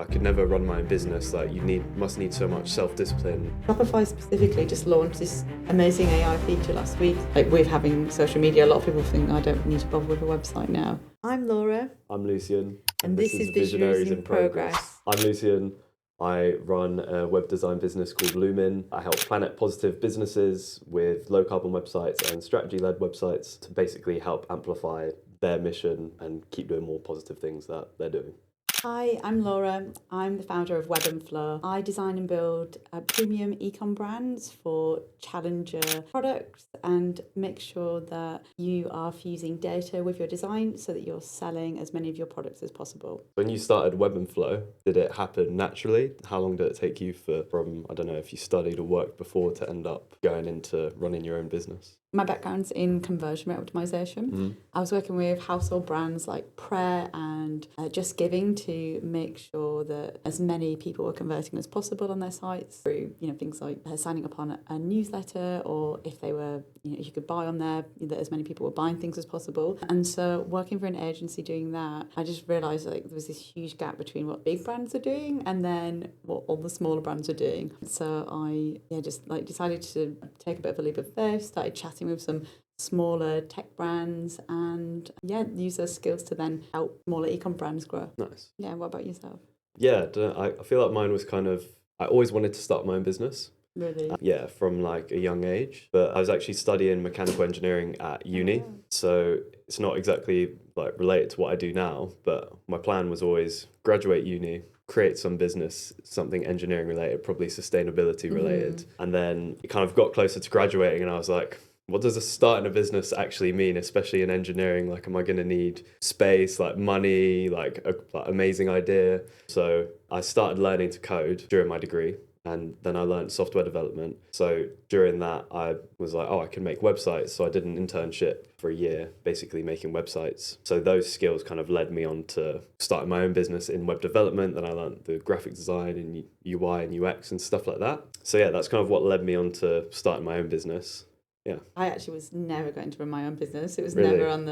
I could never run my own business. Like must need so much self-discipline. Shopify specifically just launched this amazing AI feature last week. Like with having social media, a lot of people think I don't need to bother with a website now. I'm Laura. I'm Lucian. And this is Visionaries in Progress. I'm Lucian. I run a web design business called Lumen. I help planet positive businesses with low carbon websites and strategy led websites to basically help amplify their mission and keep doing more positive things that they're doing. Hi, I'm Laura. I'm the founder of Web and Flow. I design and build premium ecom brands for challenger products and make sure that you are fusing data with your design so that you're selling as many of your products as possible. When you started Web and Flow, did it happen naturally? How long did it take you from, I don't know if you studied or worked before, to end up going into running your own business? My background's in conversion rate optimization. Mm-hmm. I was working with household brands like Prayer and Just Giving to make sure that as many people were converting as possible on their sites through, things like signing up on a newsletter, or if they were, you could buy on there, that as many people were buying things as possible. And so working for an agency doing that, I just realized like there was this huge gap between what big brands are doing and then what all the smaller brands are doing. So I just decided to take a bit of a leap of faith, started chatting with some smaller tech brands and use those skills to then help smaller ecom brands grow. Nice. Yeah, what about yourself? Yeah, I feel like mine was I always wanted to start my own business. Really? Yeah, from like a young age. But I was actually studying mechanical engineering at uni. Oh. So it's not exactly like related to what I do now, but my plan was always graduate uni, create some business, something engineering related, probably sustainability related. And then it kind of got closer to graduating and I was like, what does starting a business actually mean, especially in engineering? Like, am I going to need space, like money, like an amazing idea? So I started learning to code during my degree. And then I learned software development. So during that, I was like, I can make websites. So I did an internship for a year, basically making websites. So those skills kind of led me on to starting my own business in web development. Then I learned the graphic design and UI and UX and stuff like that. So yeah, that's kind of what led me on to starting my own business. Yeah. I actually was never going to run my own business. It was Really? never on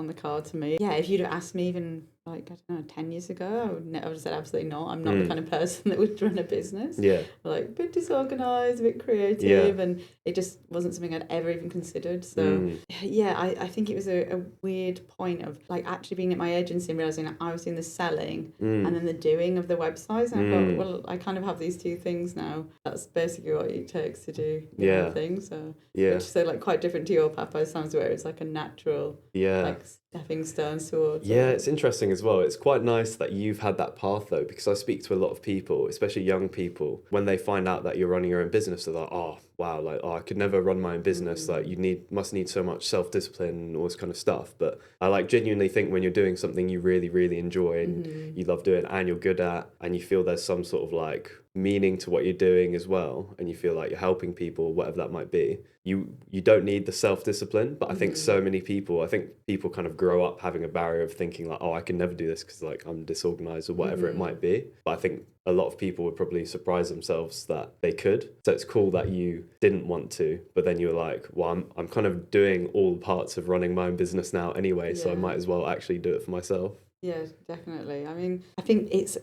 the card to me. Yeah, if you'd have asked me even like, I don't know, 10 years ago, I would have said absolutely not. I'm not the kind of person that would run a business. Yeah. Like a bit disorganized, a bit creative, and it just wasn't something I'd ever even considered. So yeah, I think it was a weird point of like actually being at my agency and realizing that I was doing the selling and then the doing of the websites. And I thought, well, I kind of have these two things now. That's basically what it takes to do the thing. So yeah. So like quite different to your path by the sounds where it's like a natural like stepping stones towards it's interesting as well. It's quite nice that you've had that path though, because I speak to a lot of people, especially young people, when they find out that you're running your own business, they're like, oh wow, like I could never run my own business. Like must need so much self-discipline and all this kind of stuff. But I like genuinely think when you're doing something you really, really enjoy and you love doing and you're good at, and you feel there's some sort of like meaning to what you're doing as well, and you feel like you're helping people, whatever that might be, you don't need the self-discipline. But I think so many people, kind of grow up having a barrier of thinking like, I can never do this because like I'm disorganized or whatever it might be. But I think a lot of people would probably surprise themselves that they could. So it's cool that you didn't want to, but then you were like, well, I'm kind of doing all parts of running my own business now anyway, so I might as well actually do it for myself. Yeah, definitely. I mean, I think it's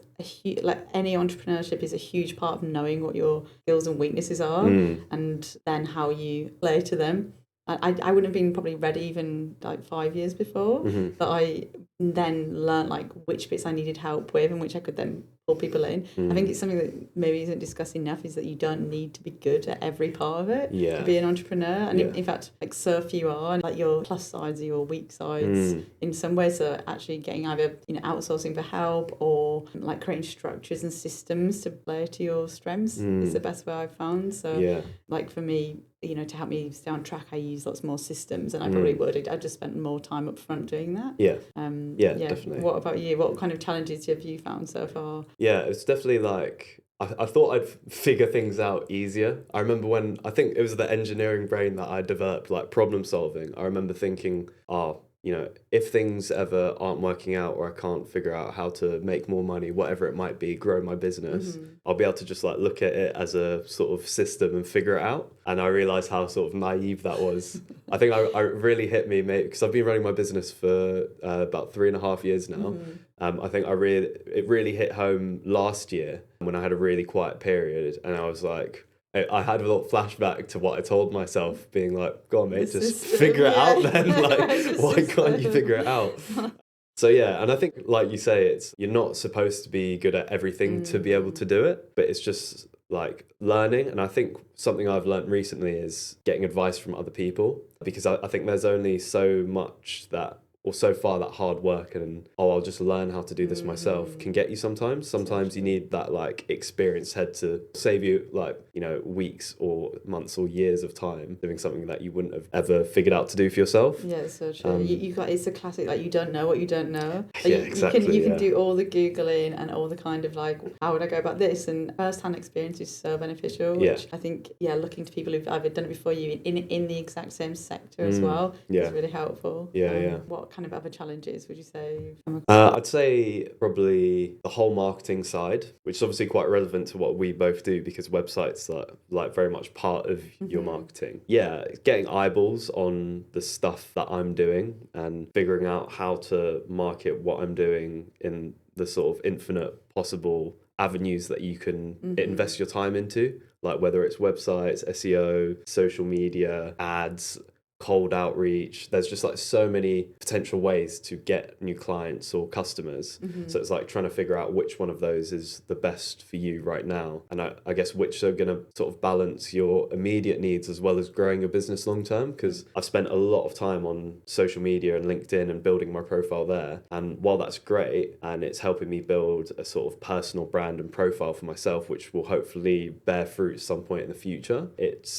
like any entrepreneurship is a huge part of knowing what your skills and weaknesses are and then how you play to them. I wouldn't have been probably ready even like 5 years before, but I then learned like which bits I needed help with and which I could then pull people in. I think it's something that maybe isn't discussed enough, is that you don't need to be good at every part of it to be an entrepreneur. And in fact, like so few are, and like your plus sides are your weak sides in some ways. So actually getting either outsourcing for help or like creating structures and systems to play to your strengths is the best way I've found. So like for me, to help me stay on track, I use lots more systems, and I probably would. I just spent more time up front doing that. Yeah, definitely. What about you? What kind of challenges have you found so far? Yeah, it's definitely like, I thought I'd figure things out easier. I remember when, I think it was the engineering brain that I developed, like problem solving. I remember thinking, you know, if things ever aren't working out or I can't figure out how to make more money, whatever it might be, grow my business, I'll be able to just like look at it as a sort of system and figure it out. And I realized how sort of naive that was. I think I really hit me, mate, because I've been running my business for about 3.5 years now. I think it really hit home last year when I had a really quiet period, and I was like, I had a little flashback to what I told myself, being like, "Go on, mate, just figure it out then. Like, why can't you figure it out?" So yeah, and I think, like you say, you're not supposed to be good at everything to be able to do it, but it's just like learning. And I think something I've learned recently is getting advice from other people, because I think there's only so much that, or so far, that hard work and I'll just learn how to do this myself can get you sometimes. Sometimes you need that like experienced head to save you, like, you know, weeks or months or years of time doing something that you wouldn't have ever figured out to do for yourself. Yeah, it's so true. You got, it's a classic, like, you don't know what you don't know. Like, yeah, exactly. You can do all the Googling and all the kind of like, how would I go about this? And first-hand experience is so beneficial, which I think, looking to people who've either done it before you in the exact same sector as well is really helpful. What kind of other challenges would you say you've come across? I'd say probably the whole marketing side, which is obviously quite relevant to what we both do, because websites are like very much part of your marketing. Yeah, getting eyeballs on the stuff that I'm doing and figuring out how to market what I'm doing in the sort of infinite possible avenues that you can invest your time into, like whether it's websites, SEO, social media, ads, cold outreach. There's just like so many potential ways to get new clients or customers. So it's like trying to figure out which one of those is the best for you right now. And I guess which are going to sort of balance your immediate needs as well as growing your business long term. Because I've spent a lot of time on social media and LinkedIn and building my profile there. And while that's great and it's helping me build a sort of personal brand and profile for myself, which will hopefully bear fruit at some point in the future, it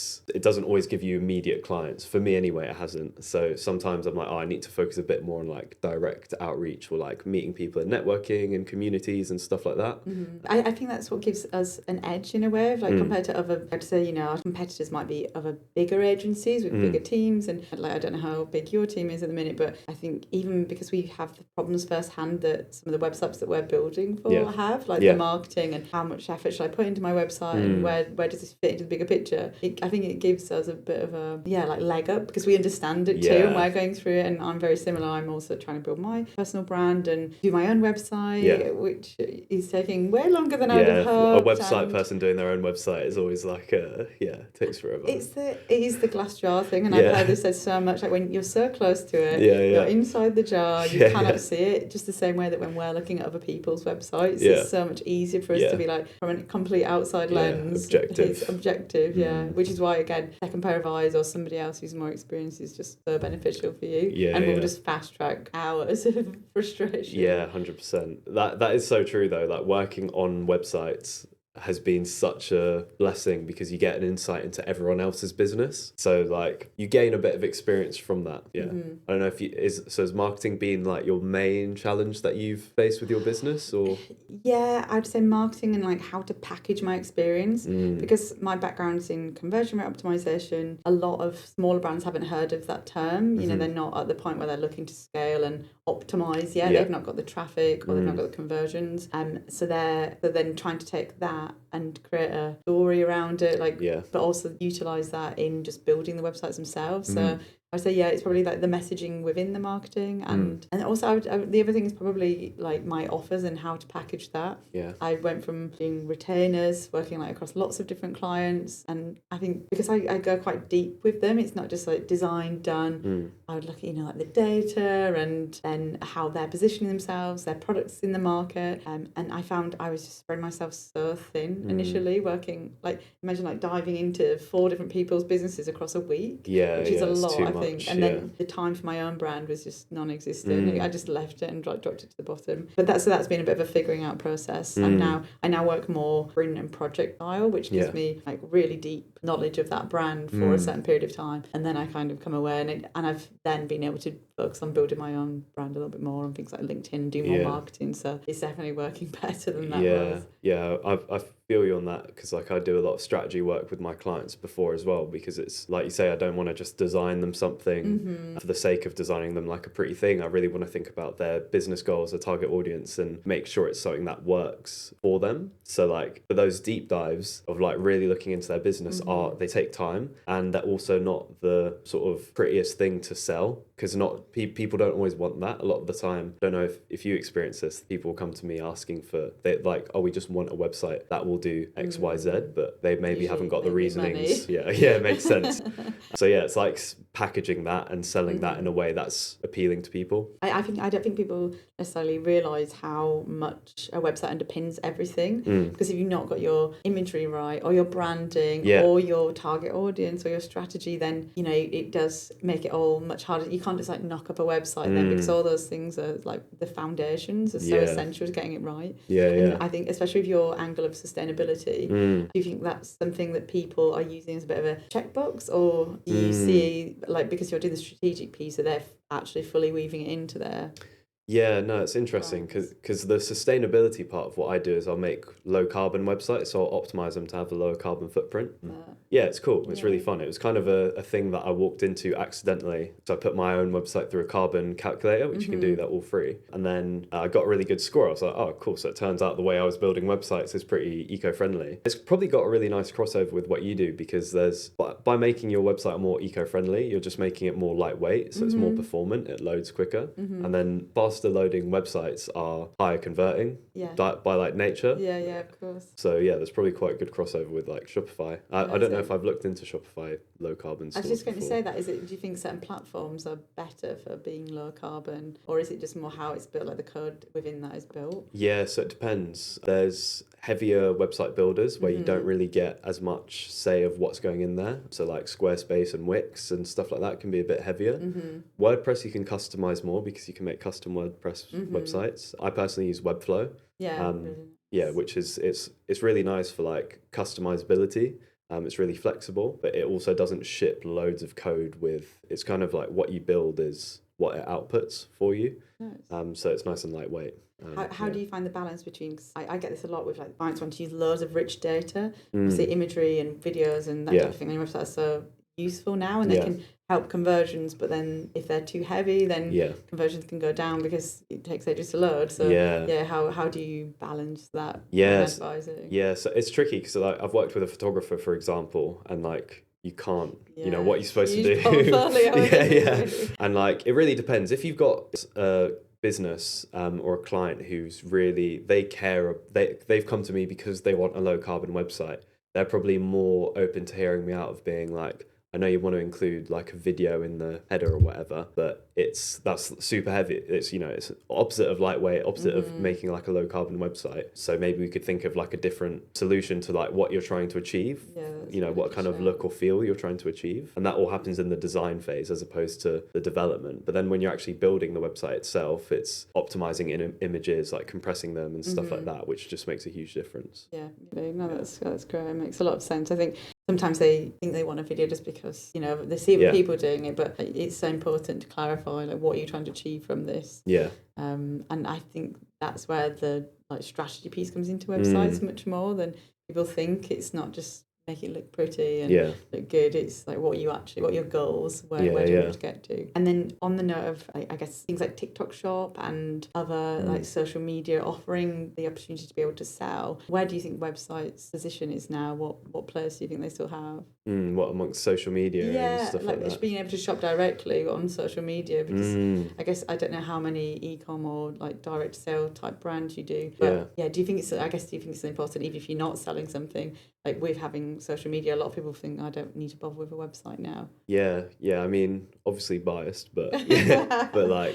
doesn't always give you immediate clients. For me anyway, it hasn't. So sometimes I'm like, I need to focus a bit more on like direct outreach or like meeting people and networking and communities and stuff like that. I think that's what gives us an edge in a way, like compared to other, I'd say, you know, our competitors might be other bigger agencies with bigger teams, and like, I don't know how big your team is at the minute, but I think even because we have the problems firsthand that some of the websites that we're building for have, like the marketing and how much effort should I put into my website and where does this fit into the bigger picture, I think it gives us a bit of a like leg up, because we understand it too, and we're going through it. And I'm very similar. I'm also trying to build my personal brand and do my own website, which is taking way longer than I would have hoped. A website person doing their own website is always like it takes forever. It is the glass jar thing, and I've heard this said so much, like when you're so close to it, you're inside the jar, you cannot see it, just the same way that when we're looking at other people's websites, it's so much easier for us to be like, from a complete outside lens, it's objective, which is why, again, second pair of eyes or somebody else who's more experienced is just so beneficial for you, and we'll just fast track hours of frustration. 100%. That is so true though. Like working on websites has been such a blessing, because you get an insight into everyone else's business, so like you gain a bit of experience from that. I don't know if has marketing been like your main challenge that you've faced with your business? Or I'd say marketing and like how to package my experience, because my background's in conversion rate optimization. A lot of smaller brands haven't heard of that term. You know, they're not at the point where they're looking to scale and optimize. They've not got the traffic or they've not got the conversions, so they're then trying to take that and create a story around it, like, but also utilize that in just building the websites themselves. So I'd say it's probably like the messaging within the marketing, and also the other thing is probably like my offers and how to package that. I went from being retainers, working like across lots of different clients, and I think because I go quite deep with them, it's not just like design done. I would look at, you know, like the data and then how they're positioning themselves, their products in the market, and I found I was just spreading myself so thin initially, working like, imagine like diving into 4 different people's businesses across a week, which is a lot, I think. And then the time for my own brand was just non-existent. I just left it and dropped it to the bottom. But that's been a bit of a figuring out process. And I now work more sprint and project style, which gives me like really deep knowledge of that brand for a certain period of time. And then I kind of come away and I've then been able to focus on building my own brand a little bit more on things like LinkedIn and do more Yeah. marketing. So it's definitely working better than that Yeah, was. yeah, I feel you on that because like I do a lot of strategy work with my clients before as well because it's like you say, I don't want to just design them something for the sake of designing them like a pretty thing. I really want to think about their business goals, their target audience, and make sure it's something that works for them. So like for those deep dives of like really looking into their business are they take time, and they're also not the sort of prettiest thing to sell because not people don't always want that a lot of the time. I don't know if you experience this. People come to me asking for they like, oh, we just want a website that will do X, Y, Z, but they maybe haven't got the reasonings. Money. Yeah, it makes sense. So yeah, it's like packaging that and selling that in a way that's appealing to people. I don't think people necessarily realise how much a website underpins everything. Because if you've not got your imagery right, or your branding, or your target audience, or your strategy, then it does make it all much harder. You can't just like knock up a website then, because all those things are like the foundations are so essential to getting it right. And I think especially with your angle of sustainability, do you think that's something that people are using as a bit of a checkbox, or do you see like because you're doing the strategic piece that they're actually fully weaving it into their Yeah, no, it's interesting because the sustainability part of what I do is I'll make low carbon websites, so I'll optimize them to have a lower carbon footprint. Yeah, it's cool. It's really fun. It was kind of a thing that I walked into accidentally. So I put my own website through a carbon calculator, which you can do that all free. And then I got a really good score. I was like, oh, cool. So it turns out the way I was building websites is pretty eco-friendly. It's probably got a really nice crossover with what you do because by making your website more eco-friendly, you're just making it more lightweight. So it's more performant. It loads quicker. And then faster loading websites are higher converting by like nature. Yeah, of course. So yeah, there's probably quite a good crossover with like Shopify. I don't know if I've looked into Shopify low carbon stores. I was just going before. to say that. Do you think certain platforms are better for being low carbon, or is it just more how it's built, like the code within that is built? Yeah, so it depends. There's heavier website builders where you don't really get as much say of what's going in there. So like Squarespace and Wix and stuff like that can be a bit heavier. WordPress you can customize more because you can make custom WordPress websites. I personally use Webflow. Yeah, which is it's really nice for like customizability. It's really flexible, but it also doesn't ship loads of code with. It's kind of like what you build is what it outputs for you. Nice. So it's nice and lightweight. How do you find the balance between? I get this a lot with like clients want to use loads of rich data, say imagery and videos and that type of thing on your website are so useful now, and they can help conversions. But then if they're too heavy, then conversions can go down because it takes ages to load. So how do you balance that? Yeah, so it's tricky because like I've worked with a photographer, for example, and like you can't, what you're supposed to do. And like it really depends. If you've got a business or a client who's really they've come to me because they want a low carbon website, they're probably more open to hearing me out of being like, I know you want to include like a video in the header or whatever, but that's super heavy. It's it's opposite of lightweight, opposite of making like a low carbon website. So maybe we could think of like a different solution to like what you're trying to achieve. What kind of look or feel you're trying to achieve, and that all happens in the design phase as opposed to the development. But then when you're actually building the website itself, it's optimizing images, like compressing them and stuff like that, which just makes a huge difference. That's great. It makes a lot of sense. I think sometimes they think they want a video just because they see other people doing it, but it's so important to clarify like what are you trying to achieve from this. And I think that's where the like strategy piece comes into websites much more than people think. It's not just make it look pretty and look good. It's like what are your goals, where do you want to get to. And then on the note of I guess things like TikTok Shop and other like social media offering the opportunity to be able to sell, where do you think websites' position is now? What place do you think they still have? What amongst social media and stuff like that? Just being able to shop directly on social media, because I guess I don't know how many e-com or like direct sale type brands you do, but do you think it's important, even if you're not selling something, like with having social media? A lot of people think I don't need to bother with a website now. I mean, obviously biased, but I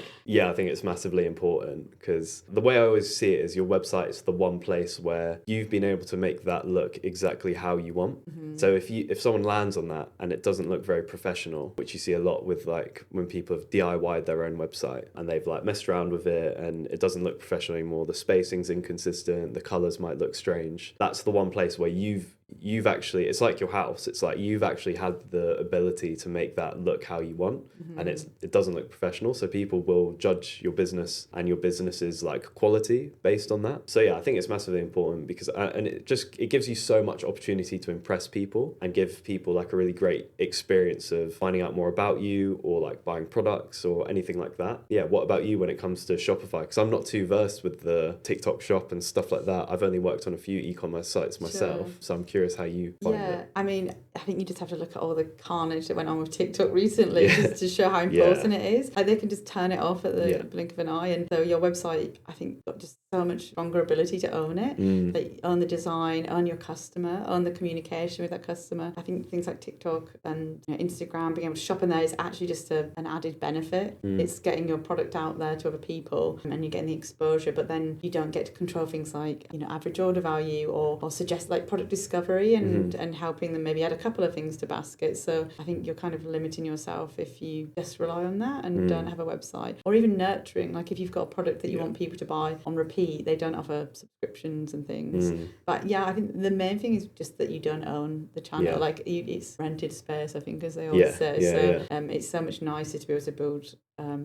think it's massively important because the way I always see it is your website is the one place where you've been able to make that look exactly how you want. So if someone lands on that and it doesn't look very professional, which you see a lot with like when people have DIY'd their own website and they've like messed around with it and it doesn't look professional anymore, the spacing's inconsistent, the colors might look strange, that's the one place where you've you've actually, it's like your house. It's like you've actually had the ability to make that look how you want, and it doesn't look professional. So people will judge your business and your business's like quality based on that. So yeah, I think it's massively important because and it gives you so much opportunity to impress people and give people like a really great experience of finding out more about you or like buying products or anything like that. Yeah, what about you when it comes to Shopify? Because I'm not too versed with the TikTok shop and stuff like that. I've only worked on a few e-commerce sites myself, so I'm curious how you find it. I mean, I think you just have to look at all the carnage that went on with TikTok recently just to show how important it is. Like they can just turn it off at the blink of an eye, and so your website, I think, got just so much stronger ability to own it. Like own the design, own your customer, own the communication with that customer. I think things like TikTok and Instagram, being able to shop in there is actually just an added benefit. It's getting your product out there to other people, and you're getting the exposure, but then you don't get to control things like average order value or suggest like product discovery and helping them maybe add a couple of things to basket. So I think you're kind of limiting yourself if you just rely on that and don't have a website, or even nurturing. Like if you've got a product that you want people to buy on repeat, they don't offer subscriptions and things. But yeah, I think the main thing is just that you don't own the channel. Like it's rented space, I think, as they always say. It's so much nicer to be able to build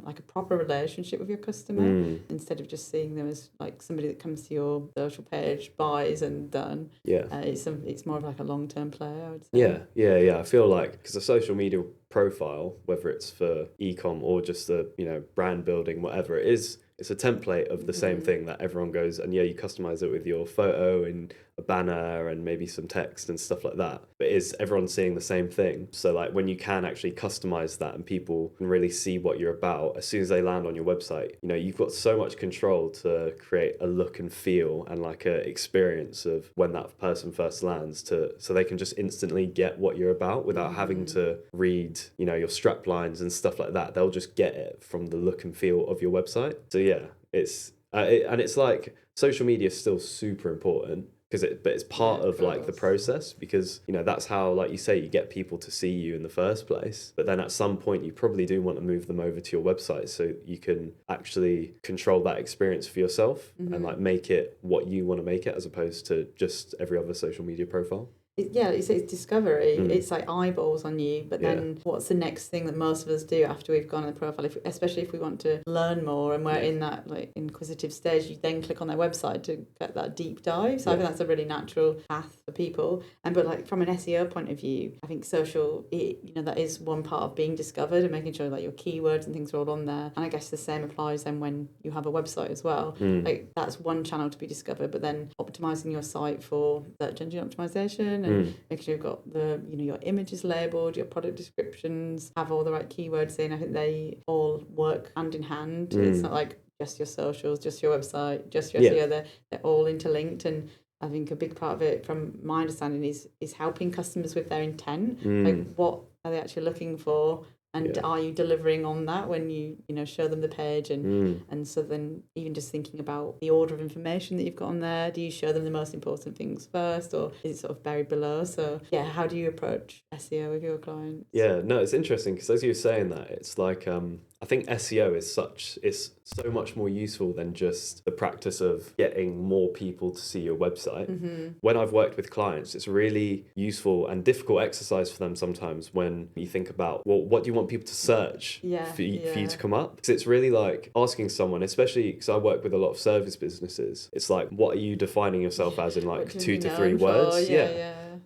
like a proper relationship with your customer instead of just seeing them as like somebody that comes to your social page, buys and done. It's more of like a long-term play, I would say. Yeah. I feel like because a social media profile, whether it's for e-com or just the brand building, whatever it is, it's a template of the same thing that everyone goes and you customize it with your photo and a banner and maybe some text and stuff like that. But is everyone seeing the same thing? So like when you can actually customize that and people can really see what you're about as soon as they land on your website, you've got so much control to create a look and feel and like a experience of when that person first lands so they can just instantly get what you're about without having to read, your strap lines and stuff like that. They'll just get it from the look and feel of your website. So yeah, it's and it's like social media is still super important but it's part of like the process because that's how, like you say, you get people to see you in the first place. But then at some point you probably do want to move them over to your website so you can actually control that experience for yourself and like make it what you want to make it as opposed to just every other social media profile. It's discovery. It's like eyeballs on you, but then what's the next thing that most of us do after we've gone on the profile, especially if we want to learn more and we're in that like inquisitive stage, you then click on their website to get that deep dive. So I think that's a really natural path for people. But like from an SEO point of view, I think social, that is one part of being discovered and making sure that your keywords and things are all on there. And I guess the same applies then when you have a website as well. Like that's one channel to be discovered, but then optimizing your site for search engine optimization and making sure you've got your images labeled, your product descriptions, have all the right keywords in. I think they all work hand in hand. It's not like just your socials, just your website, just your SEO. They're all interlinked, and I think a big part of it, from my understanding, is helping customers with their intent. Like what are they actually looking for? And are you delivering on that when you show them the page? And so then even just thinking about the order of information that you've got on there, do you show them the most important things first, or is it sort of buried below? So how do you approach SEO with your clients? Yeah, no, it's interesting because as you were saying that, it's like I think SEO is so much more useful than just the practice of getting more people to see your website. When I've worked with clients, it's really useful and difficult exercise for them sometimes when you think about, well, what do you want people to search for you to come up? Because it's really like asking someone, especially because I work with a lot of service businesses, it's like, what are you defining yourself as in like 2 to 3 words?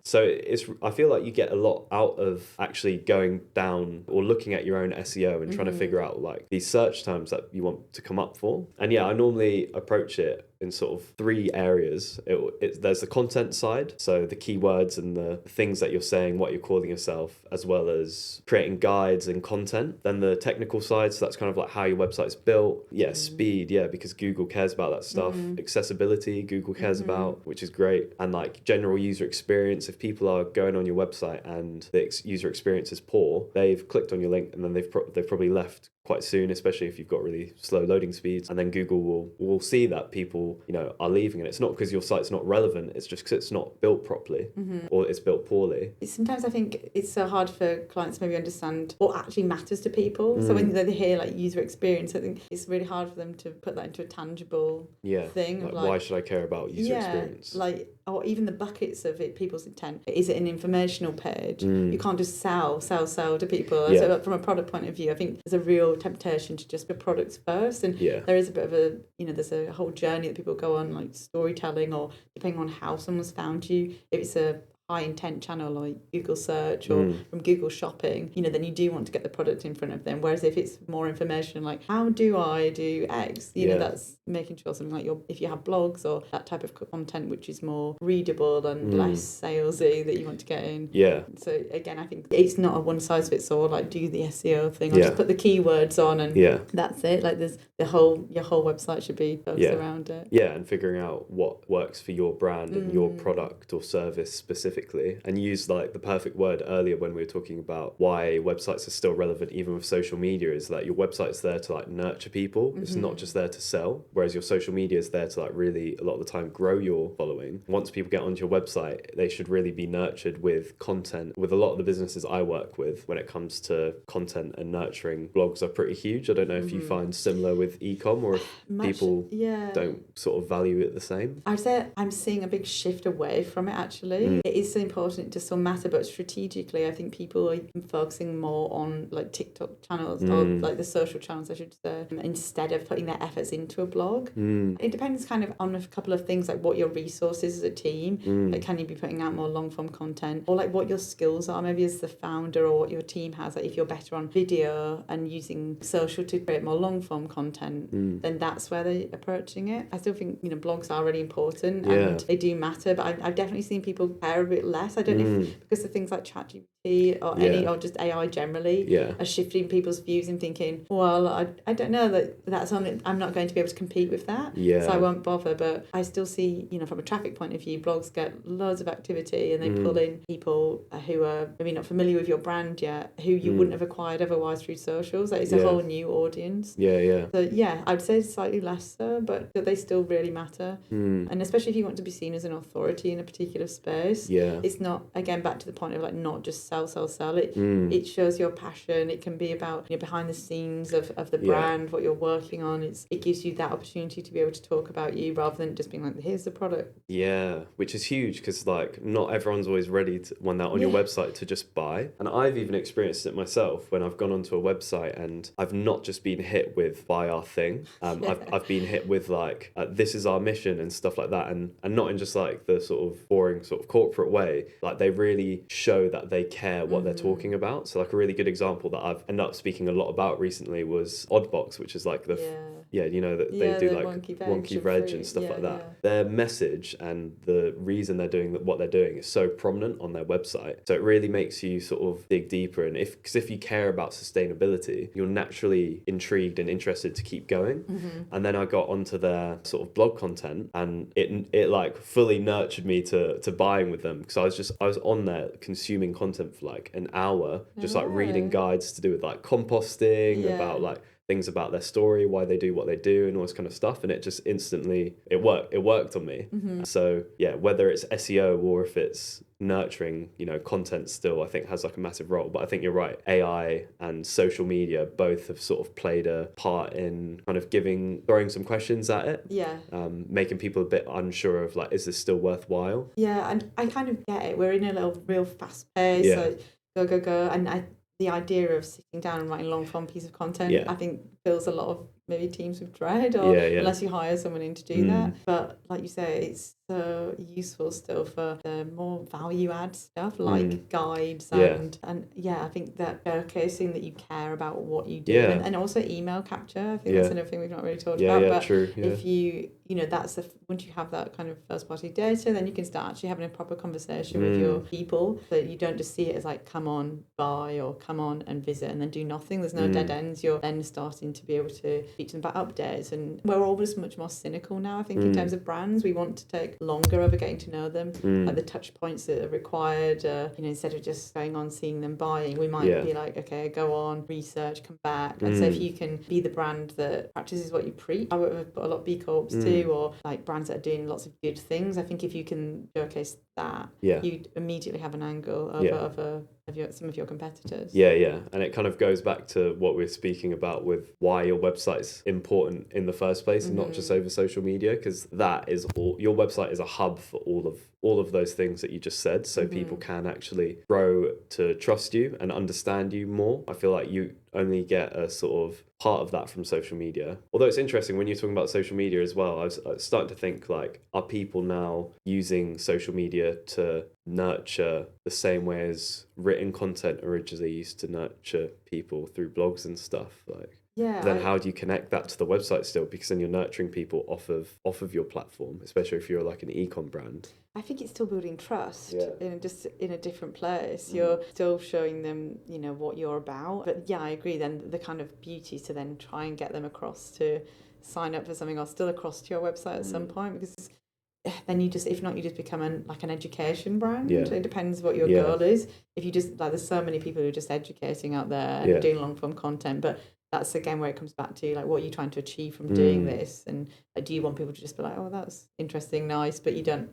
So I feel like you get a lot out of actually going down or looking at your own SEO and trying to figure out like these search terms that you want to come up for. And I normally approach it in sort of 3 areas. There's the content side, so the keywords and the things that you're saying, what you're calling yourself, as well as creating guides and content. Then the technical side, so that's kind of like how your website's built. Speed, because Google cares about that stuff. Accessibility, Google cares about, which is great. And like general user experience, if people are going on your website and the user experience is poor, they've clicked on your link and then they've probably left quite soon, especially if you've got really slow loading speeds. And then Google will see that people, are leaving. And it's not because your site's not relevant, it's just because it's not built properly or it's built poorly. Sometimes I think it's so hard for clients to maybe understand what actually matters to people. So when they hear like user experience, I think it's really hard for them to put that into a tangible thing. Like, why should I care about user experience? Like, or even the buckets of it, people's intent. Is it an informational page? You can't just sell to people. Yeah. So from a product point of view, I think there's a real temptation to just put products first. And there is a bit of a, there's a whole journey that people go on, like storytelling, or depending on how someone's found you. If it's a high intent channel like Google search or from Google shopping, then you do want to get the product in front of them. Whereas if it's more information like how do I do X, that's making sure something like if you have blogs or that type of content which is more readable and less salesy that you want to get in. So again, I think it's not a one size fits all, like do the SEO thing or just put the keywords on and that's it. Like there's your whole website should be focused around it. And figuring out what works for your brand and your product or service specifically. And use like the perfect word earlier when we were talking about why websites are still relevant even with social media, is that your website's there to like nurture people. It's not just there to sell, whereas your social media is there to like really a lot of the time grow your following. Once people get onto your website, they should really be nurtured with content. With a lot of the businesses I work with, when it comes to content and nurturing, blogs are pretty huge. I don't know if you find similar with e-com or if people don't sort of value it the same. I'd say I'm seeing a big shift away from it actually. It is so important, it does still matter, but strategically I think people are focusing more on like TikTok channels or like the social channels I should say, instead of putting their efforts into a blog. It depends kind of on a couple of things, like what your resources as a team, like can you be putting out more long form content, or like what your skills are maybe as the founder, or what your team has. Like if you're better on video and using social to create more long form content, then that's where they're approaching it. I still think blogs are really important and they do matter, but I've definitely seen people care a bit less. I don't know if because of things like ChatGPT or any or just AI generally are shifting people's views and thinking, well, I don't know that's on. I'm not going to be able to compete with that, so I won't bother. But I still see, from a traffic point of view, blogs get loads of activity and they pull in people who are maybe not familiar with your brand yet, who you wouldn't have acquired otherwise through socials. Like it's a whole new audience. So I'd say slightly less so, but they still really matter. And especially if you want to be seen as an authority in a particular space, it's not, again, back to the point of like not just sell. It shows your passion. It can be about behind the scenes of the brand, what you're working on. It gives you that opportunity to be able to talk about you rather than just being like, here's the product. Which is huge because like not everyone's always ready to, when they're on your website, to just buy. And I've even experienced it myself when I've gone onto a website and I've not just been hit with buy our thing. I've been hit with like this is our mission and stuff like that, and not in just like the sort of boring sort of corporate way. Like they really show that they care what they're talking about. So like a really good example that I've ended up speaking a lot about recently was Oddbox, which is like the they do like wonky veg and stuff like that. Their message and the reason they're doing what they're doing is so prominent on their website, so it really makes you sort of dig deeper. And because if you care about sustainability, you're naturally intrigued and interested to keep going. And then I got onto their sort of blog content and it like fully nurtured me to buying with them, because I was on there consuming content for like an hour, just like reading guides to do with like composting, about like things about their story, why they do what they do and all this kind of stuff. And it just instantly, it worked on me. So whether it's SEO or if it's nurturing, content still, I think has like a massive role. But I think you're right, AI and social media both have sort of played a part in kind of throwing some questions at it, making people a bit unsure of like, is this still worthwhile? And I kind of get it. We're in a real fast pace, like go, and the idea of sitting down and writing a long form piece of content, I think fills a lot of maybe teams with dread, or unless you hire someone in to do that. But like you say, it's so useful still for the more value add stuff like guides and I think that showcasing that you care about what you do, and also email capture. I think that's another thing we've not really talked about. But true. If you that's once you have that kind of first party data, then you can start actually having a proper conversation with your people, so you don't just see it as like come on buy or come on and visit and then do nothing. There's no dead ends. You're then starting to be able to speak to them about updates. And we're always much more cynical now, I think, in terms of brands. We want to take longer over getting to know them, like the touch points that are required. Instead of just going on, seeing them buying, we might be like, okay, go on, research, come back. And so if you can be the brand that practices what you preach, I work with a lot of B Corps too, or like brands that are doing lots of good things. I think if you can showcase that, you immediately have an angle over some of your competitors. Yeah. And it kind of goes back to what we're speaking about with why your website's important in the first place, and not just over social media, because that is all. Your website is a hub for all of those things that you just said, so people can actually grow to trust you and understand you more. I feel like you only get a sort of part of that from social media. Although it's interesting when you're talking about social media as well, I was starting to think, like, are people now using social media to nurture the same way as written content originally used to nurture people through blogs and stuff? Like, then how do you connect that to the website still? Because then you're nurturing people off of your platform, especially if you're like an e-com brand. I think it's still building trust in a different place. You're still showing them, what you're about. But I agree. Then the kind of beauty is to then try and get them across to sign up for something, or still across to your website at some point, because then you just, if not, you just become an education brand. It depends what your goal is. If you just, like, there's so many people who are just educating out there and doing long form content, but that's again where it comes back to, like, what are you trying to achieve from doing this? And do you want people to just be like, oh, that's interesting, nice, but you don't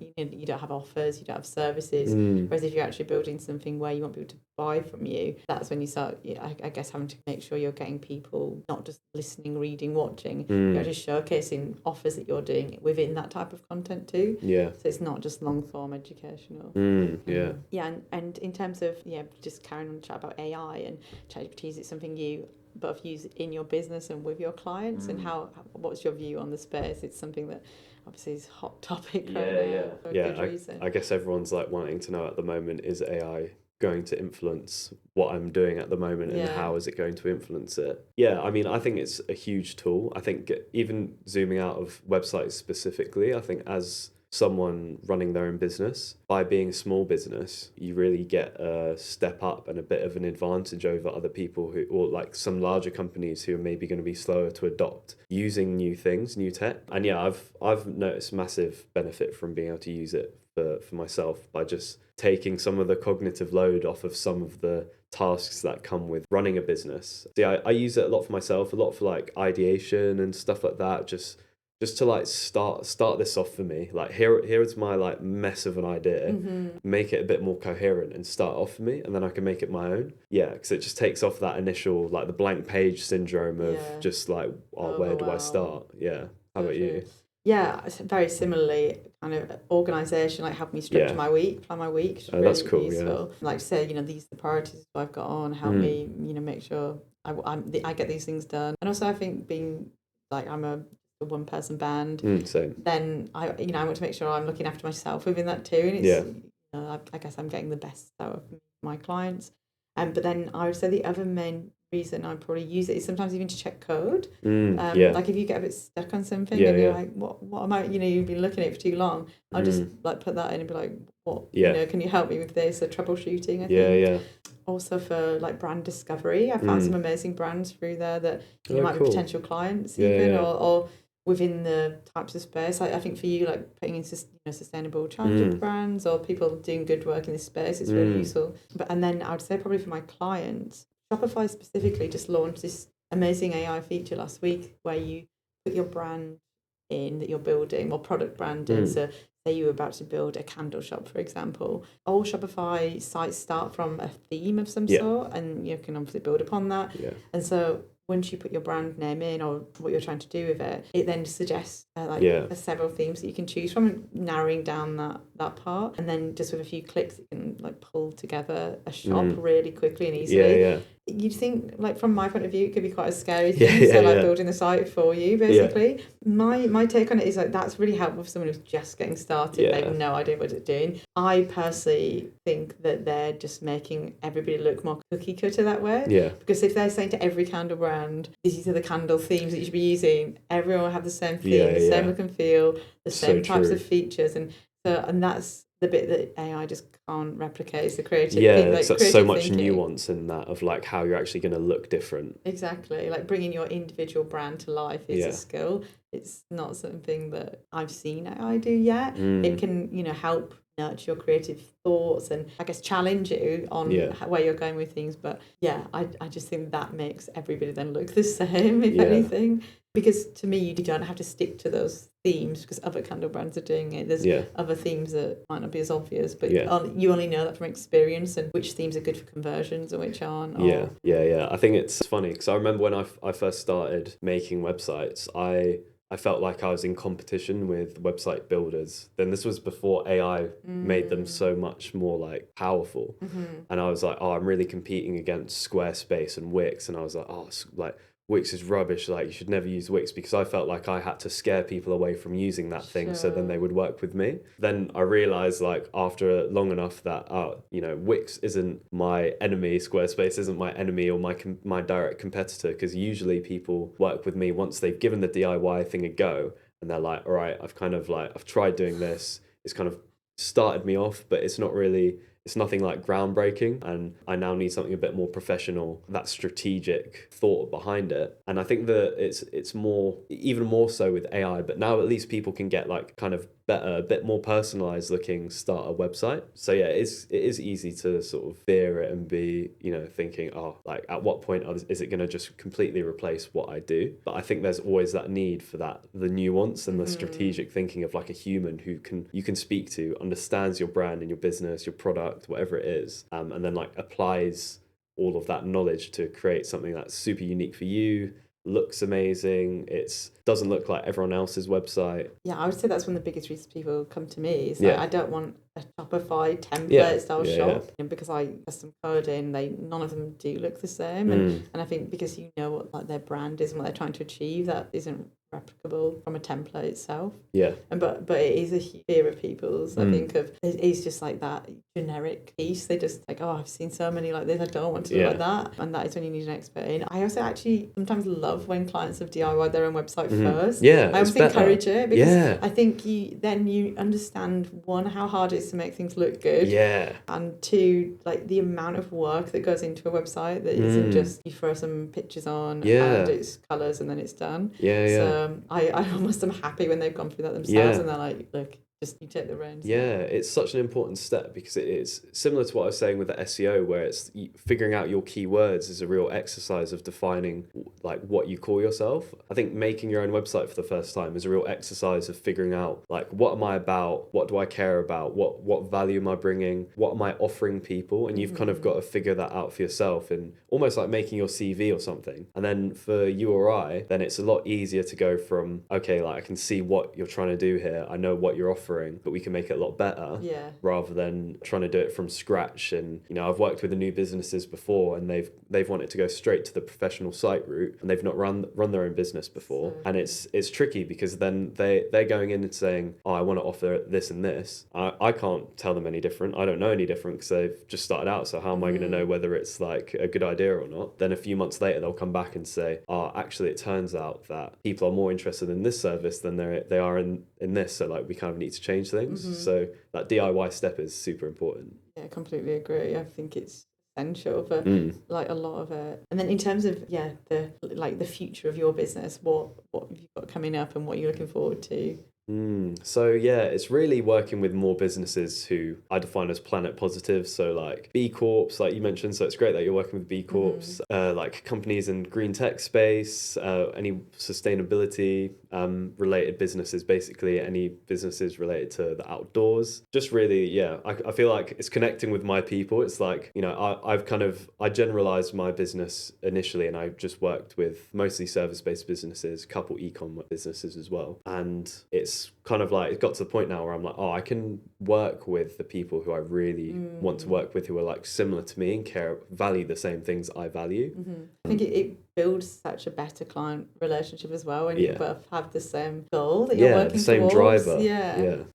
have offers, you don't have services. Whereas if you're actually building something where you want people to buy from you, that's when you start, I guess, having to make sure you're getting people not just listening, reading, watching. You're just showcasing offers that you're doing within that type of content too. So it's not just long form educational. And in terms of just carrying on to chat about AI and ChatGPT, is it something you both use in your business and with your clients, and what's your view on the space? It's something that obviously is a hot topic right now for good reason. I guess everyone's like wanting to know at the moment, is AI going to influence what I'm doing at the moment, and how is it going to influence it? I mean, I think it's a huge tool. I think even zooming out of websites specifically, I think as someone running their own business, by being a small business, you really get a step up and a bit of an advantage over other people who, or like some larger companies who are maybe going to be slower to adopt using new things, new tech. And I've noticed massive benefit from being able to use it for myself, by just taking some of the cognitive load off of some of the tasks that come with running a business. I use it a lot for myself, a lot for like ideation and stuff like that, just to like start this off for me. Like, here is my like mess of an idea, make it a bit more coherent and start off for me, and then I can make it my own. Because it just takes off that initial, like, the blank page syndrome of just like, where do I start? How about you? Very similarly, kind of organisation, like help me structure my week, plan my week. Which is really that's cool. Useful. Like, say, these are the priorities I've got on. Help me, make sure I get these things done. And also, I think being like, I'm a one person band, same. Then I want to make sure I'm looking after myself within that too. And it's I guess I'm getting the best out of my clients. But then I would say the other main reason I probably use it is sometimes even to check code. Like, if you get a bit stuck on something and you're like, what am I, you've been looking at it for too long, I'll just like put that in and be like, what, can you help me with this? So troubleshooting, I think. Also for like brand discovery, I found some amazing brands through there that might be potential clients or within the types of space. I think for you, like putting in sustainable challenger brands or people doing good work in this space, it's really useful. And then I would say probably for my clients, Shopify specifically just launched this amazing AI feature last week where you put your brand in that you're building, or product branding. So say you were about to build a candle shop, for example. All Shopify sites start from a theme of some sort, and you can obviously build upon that. And so once you put your brand name in or what you're trying to do with it, it then suggests several themes that you can choose from, narrowing down that part. And then just with a few clicks, you can like pull together a shop really quickly and easily. You'd think, like, from my point of view, it could be quite a scary thing. Building the site for you, basically. My take on it is like, that's really helpful for someone who's just getting started. They have no idea what it's doing. I personally think that they're just making everybody look more cookie cutter that way. Because if they're saying to every candle brand, these are the candle themes that you should be using, everyone will have the same theme, the same look and feel, the same types of features, and that's the bit that AI just can't replicate is the creative Yeah, thing, like so creative much thinking. nuance in that of like how you're actually going to look different. Exactly, like bringing your individual brand to life is a skill. It's not something that I've seen AI do yet. It can, help nurture your creative thoughts and I guess challenge you on where you're going with things. But yeah, I just think that makes everybody then look the same, if anything. Because to me, you don't have to stick to those themes because other candle brands are doing it. There's other themes that might not be as obvious, but you only know that from experience and which themes are good for conversions and which aren't. Yeah. I think it's funny because I remember when I first started making websites, I felt like I was in competition with website builders. Then this was before AI made them so much more like powerful. And I was like, oh, I'm really competing against Squarespace and Wix. And I was like, oh, like Wix is rubbish. Like you should never use Wix, because I felt like I had to scare people away from using that thing so then they would work with me. Then I realized like after long enough that, Wix isn't my enemy. Squarespace isn't my enemy or my direct competitor, because usually people work with me once they've given the DIY thing a go and they're like, all right, I've tried doing this. It's kind of started me off, but it's nothing like groundbreaking, and I now need something a bit more professional, that strategic thought behind it. And I think that it's more, even more so with AI, but now at least people can get like kind of better, a bit more personalized looking starter website. So yeah, it is easy to sort of fear it and be, thinking, oh, like at what point is it going to just completely replace what I do? But I think there's always that need for the nuance and the strategic thinking of like a human who you can speak to, understands your brand and your business, your product, whatever it is, and then like applies all of that knowledge to create something that's super unique for you, looks amazing, it doesn't look like everyone else's website. Yeah, I would say that's one of the biggest reasons people come to me. Is like, I don't want a Shopify template style shop, because I custom code in, none of them do look the same, and I think because what like their brand is and what they're trying to achieve, that isn't replicable from a template itself. But it is a fear of people's. I think of it is just like that generic piece. They just like, oh, I've seen so many like this, I don't want to do like that. And that is when you need an expert in. I also actually sometimes love when clients have DIY their own website first. I always encourage it, because I think you understand, one, how hard it is to make things look good, and two, like the amount of work that goes into a website that isn't just you throw some pictures on and it's colours and then it's done. So I almost am happy when they've gone through that themselves and they're like, look, just you take the reins. It's such an important step, because it is similar to what I was saying with the SEO, where it's figuring out your keywords is a real exercise of defining like what you call yourself. I think making your own website for the first time is a real exercise of figuring out like, what am I about, what do I care about, what value am I bringing, what am I offering people, and you've kind of got to figure that out for yourself, and almost like making your CV or something. And then for you or I, then it's a lot easier to go from, okay, like I can see what you're trying to do here, I know what you're offering, but we can make it a lot better, rather than trying to do it from scratch. And I've worked with the new businesses before, and they've wanted to go straight to the professional site route, and they've not run their own business before, and it's tricky, because then they're going in and saying, oh, I want to offer this and this. I can't tell them any different. I don't know any different, because they've just started out. So how am I going to know whether it's like a good idea or not? Then a few months later they'll come back and say, oh, actually it turns out that people are more interested in this service than they are in this, so like we kind of need to change things. So that DIY step is super important. Yeah, completely agree. I think it's essential for like a lot of it. And then in terms of the future of your business, what have you got coming up and what you're looking forward to? So yeah, it's really working with more businesses who I define as planet positive. So like B Corps, like you mentioned. So it's great that you're working with B Corps, like companies in green tech space, any sustainability related businesses, basically any businesses related to the outdoors. Just really, I feel like it's connecting with my people. It's like, I generalized my business initially, and I just worked with mostly service-based businesses, a couple e-com businesses as well. And it's kind of like, it got to the point now where I'm like, oh, I can work with the people who I really want to work with, who are like similar to me and value the same things I value. I think it builds such a better client relationship as well when you both have the same goal that you're working the same towards. driver.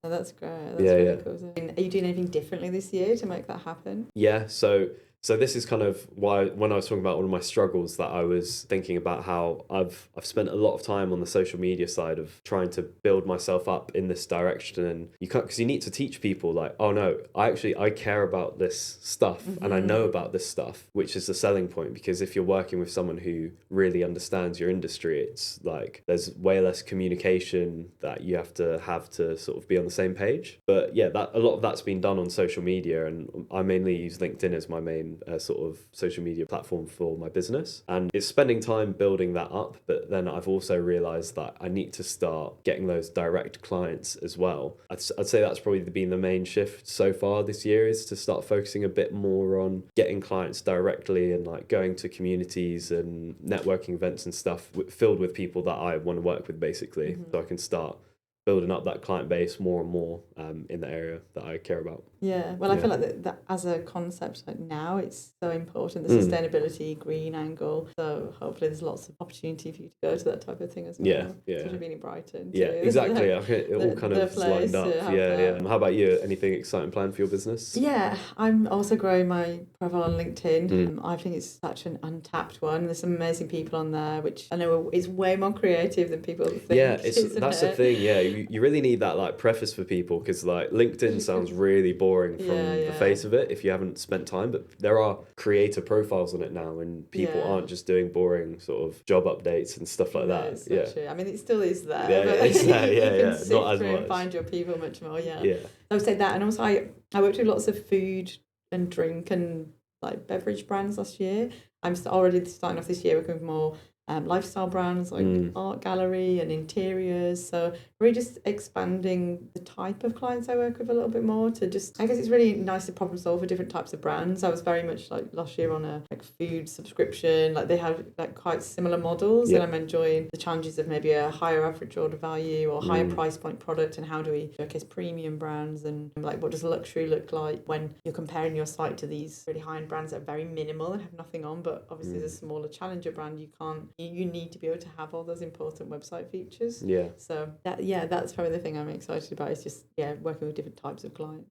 Oh, that's great. That's really cool. Are you doing anything differently this year to make that happen? So So this is kind of why when I was talking about one of my struggles, that I was thinking about how I've spent a lot of time on the social media side of trying to build myself up in this direction. And you can't, because you need to teach people like, oh no, I care about this stuff and I know about this stuff, which is the selling point. Because if you're working with someone who really understands your industry, it's like there's way less communication that you have to sort of be on the same page. But yeah, that a lot of that's been done on social media, and I mainly use LinkedIn as my main sort of social media platform for my business, and it's spending time building that up. But then I've also realized that I need to start getting those direct clients as well. I'd say that's probably been the main shift so far this year, is to start focusing a bit more on getting clients directly and like going to communities and networking events and stuff filled with people that I want to work with, basically, so I can start building up that client base more and more in the area that I care about. Yeah, well, I feel like that as a concept, like now it's so important, the sustainability, green angle. So hopefully there's lots of opportunity for you to go to that type of thing as well. Yeah. Especially being in Brighton. Yeah, exactly. Like, It all kind of lined up. Yeah. How about you? Anything exciting planned for your business? Yeah, I'm also growing my profile on LinkedIn. I think it's such an untapped one. There's some amazing people on there, which I know is way more creative than people think. Yeah, that's the thing. Yeah, you really need that like preface for people, because like LinkedIn sounds really boring from the face of it if you haven't spent time, but there are creator profiles on it now, and people aren't just doing boring sort of job updates and stuff like that. It's so true. I mean, it still is there. Yeah, but it's there. you can Not sift as through much. and find your people much more. Yeah. I would say that, and also I worked with lots of food and drink and like beverage brands last year. I'm already starting off this year working with more lifestyle brands like art gallery and interiors. So really just expanding the type of clients I work with a little bit more, to just, I guess it's really nice to problem solve for different types of brands. I was very much like last year on a like food subscription, like they have like quite similar models, and I'm enjoying the challenges of maybe a higher average order value or higher price point product, and how do we showcase premium brands, and like what does luxury look like when you're comparing your site to these really high-end brands that are very minimal and have nothing on, but obviously as a smaller challenger brand you need to be able to have all those important website features. So that's probably the thing I'm excited about, is just working with different types of clients.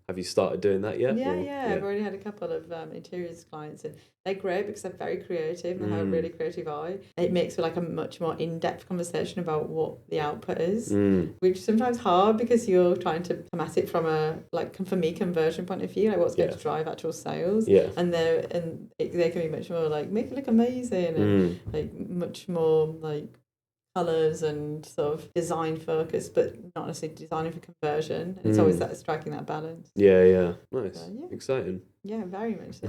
Have you started doing that yet? I've already had a couple of interiors clients, and they're great because they're very creative and they have a really creative eye. It makes for like a much more in-depth conversation about what the output is, which is sometimes hard because you're trying to come at it from a, like, for me, conversion point of view, like what's going to drive actual sales, and they can be much more like make it look amazing and like much more like colours and sort of design focus, but not necessarily designing for conversion. And it's always that striking that balance. Nice. So, exciting. Yeah, very much so.